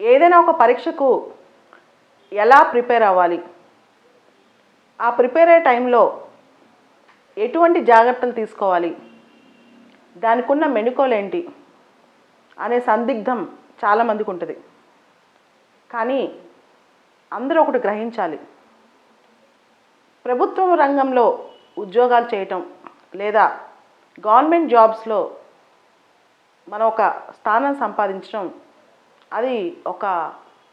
ఏదైనా ఒక పరీక్షకు ఎలా ప్రిపేర్ అవ్వాలి, ఆ ప్రిపేర్ అయ్యే టైంలో ఎటువంటి జాగ్రత్తలు తీసుకోవాలి, దానికి ఉన్న మెళకువలేంటి అనే సందిగ్ధం చాలామందికి ఉంటుంది. కానీ అందరూ ఒకటి గ్రహించాలి, ప్రభుత్వ రంగంలో ఉద్యోగాలు చేయటం లేదా గవర్నమెంట్ జాబ్స్లో మనం ఒక స్థానం సంపాదించడం అది ఒక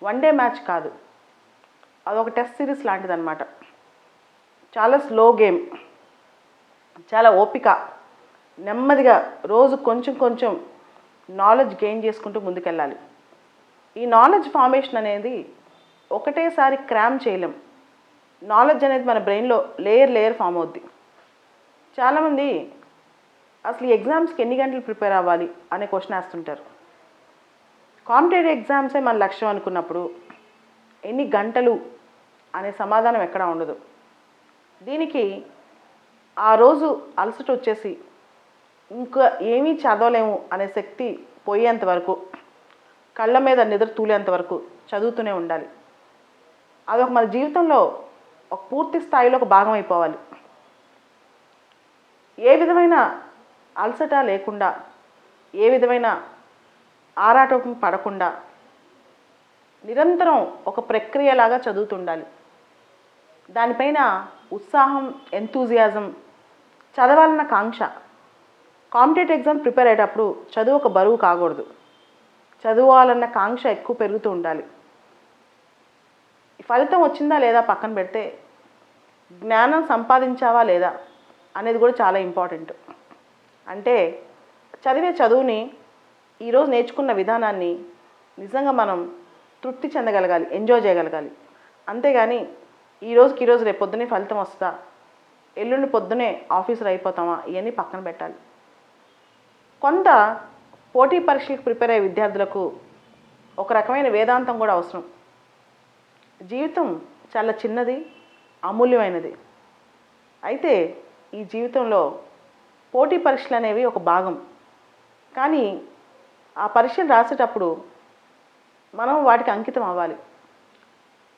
వన్ డే మ్యాచ్ కాదు, అదొక టెస్ట్ సిరీస్ లాంటిదన్నమాట. చాలా స్లో గేమ్, చాలా ఓపిక, నెమ్మదిగా రోజు కొంచెం కొంచెం నాలెడ్జ్ గెయిన్ చేసుకుంటూ ముందుకెళ్ళాలి. ఈ నాలెడ్జ్ ఫార్మేషన్ అనేది ఒకటేసారి క్రామ్ చేయలేం. నాలెడ్జ్ అనేది మన బ్రెయిన్లో లేయర్ ఫామ్ అవుద్ది. చాలామంది అసలు ఎగ్జామ్స్కి ఎన్ని గంటలు ప్రిపేర్ అవ్వాలి అనే క్వశ్చన్ వేస్తుంటారు. కాంపిటేటివ్ ఎగ్జామ్సే మన లక్ష్యం అనుకున్నప్పుడు ఎన్ని గంటలు అనే సమాధానం ఎక్కడా ఉండదు. దీనికి ఆ రోజు అలసట వచ్చేసి ఇంకా ఏమీ చదవలేము అనే శక్తి పోయేంత వరకు, కళ్ళ మీద నిద్ర తూలేంత వరకు చదువుతూనే ఉండాలి. అదొక మన జీవితంలో ఒక పూర్తి స్థాయిలో ఒక భాగం అయిపోవాలి. ఏ విధమైన అలసట లేకుండా, ఏ విధమైన ఆరాటం పడకుండా నిరంతరం ఒక ప్రక్రియలాగా చదువుతుండాలి. దానిపైన ఉత్సాహం, ఎంతూజియాజం, చదవాలన్న కాంక్ష. కాంపిటేటివ్ ఎగ్జామ్ ప్రిపేర్ అయ్యేటప్పుడు చదువు ఒక బరువు కాకూడదు, చదువాలన్న కాంక్ష ఎక్కువ పెరుగుతూ ఉండాలి. ఫలితం వచ్చిందా లేదా పక్కన పెడితే జ్ఞానం సంపాదించావా లేదా అనేది కూడా చాలా ఇంపార్టెంట్. అంటే చదివే చదువుని, ఈరోజు నేర్చుకున్న విధానాన్ని నిజంగా మనం తృప్తి చెందగలగాలి, ఎంజాయ్ చేయగలగాలి. అంతేగాని ఈరోజు రేపు పొద్దునే ఫలితం వస్తుందా, ఎల్లుండి పొద్దునే ఆఫీసర్ అయిపోతామా, ఇవన్నీ పక్కన పెట్టాలి. కొంత పోటీ పరీక్షలకు ప్రిపేర్ అయ్యే విద్యార్థులకు ఒక రకమైన వేదాంతం కూడా అవసరం. జీవితం చాలా చిన్నది, అమూల్యమైనది. అయితే ఈ జీవితంలో పోటీ పరీక్షలు అనేవి ఒక భాగం. కానీ ఆ పరీక్షలు రాసేటప్పుడు మనం వాటికి అంకితం అవ్వాలి,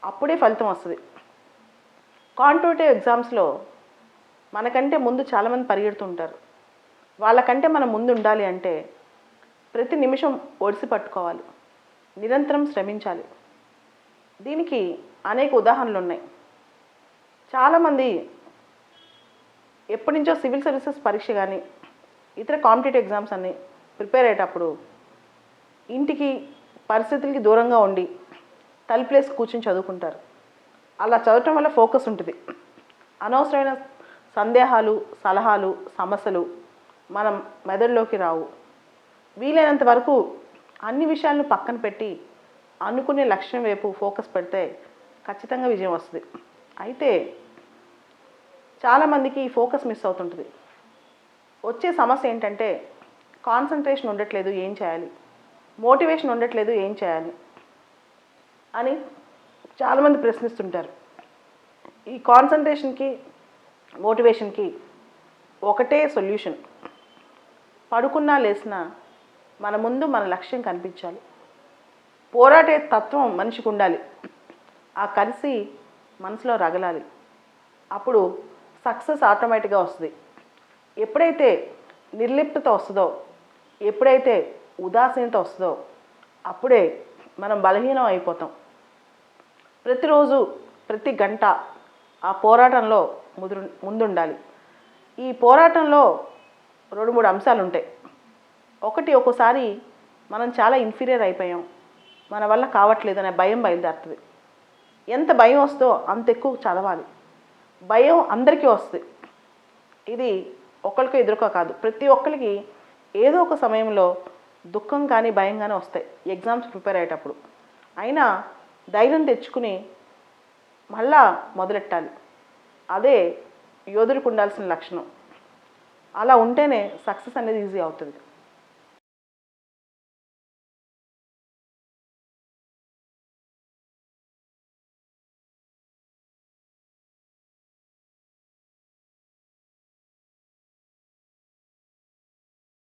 అప్పుడే ఫలితం వస్తుంది. కాంపిటేటివ్ ఎగ్జామ్స్లో మనకంటే ముందు చాలామంది పరిగెడుతుంటారు. వాళ్ళకంటే మనం ముందు ఉండాలి అంటే ప్రతి నిమిషం ఒడిసి పట్టుకోవాలి, నిరంతరం శ్రమించాలి. దీనికి అనేక ఉదాహరణలు ఉన్నాయి. చాలామంది ఎప్పటి నుంచో సివిల్ సర్వీసెస్ పరీక్ష కానీ ఇతర కాంపిటేటివ్ ఎగ్జామ్స్ అన్ని ప్రిపేర్ అయ్యేటప్పుడు ఇంటికి పరిస్థితులకి దూరంగా ఉండి తలుపులేసి కూర్చొని చదువుకుంటారు. అలా చదవటం వల్ల ఫోకస్ ఉంటుంది. అనవసరమైన సందేహాలు, సలహాలు, సమస్యలు మనం మెదడులోకి రావు. వీలైనంత వరకు అన్ని విషయాలను పక్కన పెట్టి అనుకునే లక్ష్యం వైపు ఫోకస్ పెడితే ఖచ్చితంగా విజయం వస్తుంది. అయితే చాలామందికి ఈ ఫోకస్ మిస్ అవుతుంటుంది. వచ్చే సమస్య ఏంటంటే కాన్సన్ట్రేషన్ ఉండట్లేదు, ఏం చేయాలి, మోటివేషన్ ఉండట్లేదు, ఏం చేయాలి అని చాలామంది ప్రశ్నిస్తుంటారు. ఈ కాన్సన్ట్రేషన్కి, మోటివేషన్కి ఒకటే సొల్యూషన్. పడుకున్నా లేసినా మన ముందు మన లక్ష్యం కనిపించాలి. పోరాటే తత్వం మనిషికి ఉండాలి. ఆ కలిసి మనసులో రగలాలి. అప్పుడు సక్సెస్ ఆటోమేటిక్గా వస్తుంది. ఎప్పుడైతే నిర్లిప్తత వస్తుందో, ఎప్పుడైతే ఉదాసీనత వస్తుందో అప్పుడే మనం బలహీనం అయిపోతాం. ప్రతిరోజు, ప్రతి గంట ఆ పోరాటంలో ముందుండాలి. ఈ పోరాటంలో 2-3 అంశాలు ఉంటాయి. ఒకటి, ఒక్కోసారి మనం చాలా ఇన్ఫీరియర్ అయిపోయాం, మన వల్ల కావట్లేదు అనే భయం బయలుదేరుతుంది. ఎంత భయం వస్తుందో అంత ఎక్కువ చదవాలి. భయం అందరికీ వస్తుంది. ఇది ఒకరికో ఎదురుకో కాదు, ప్రతి ఒక్కరికి ఏదో ఒక సమయంలో దుఃఖం కానీ భయం కానీ వస్తాయి ఎగ్జామ్స్ ప్రిపేర్ అయ్యేటప్పుడు. అయినా ధైర్యం తెచ్చుకుని మళ్ళా మొదలెట్టాలి. అదే యోధుడికి ఉండాల్సిన లక్షణం. అలా ఉంటేనే సక్సెస్ అనేది ఈజీ అవుతుంది.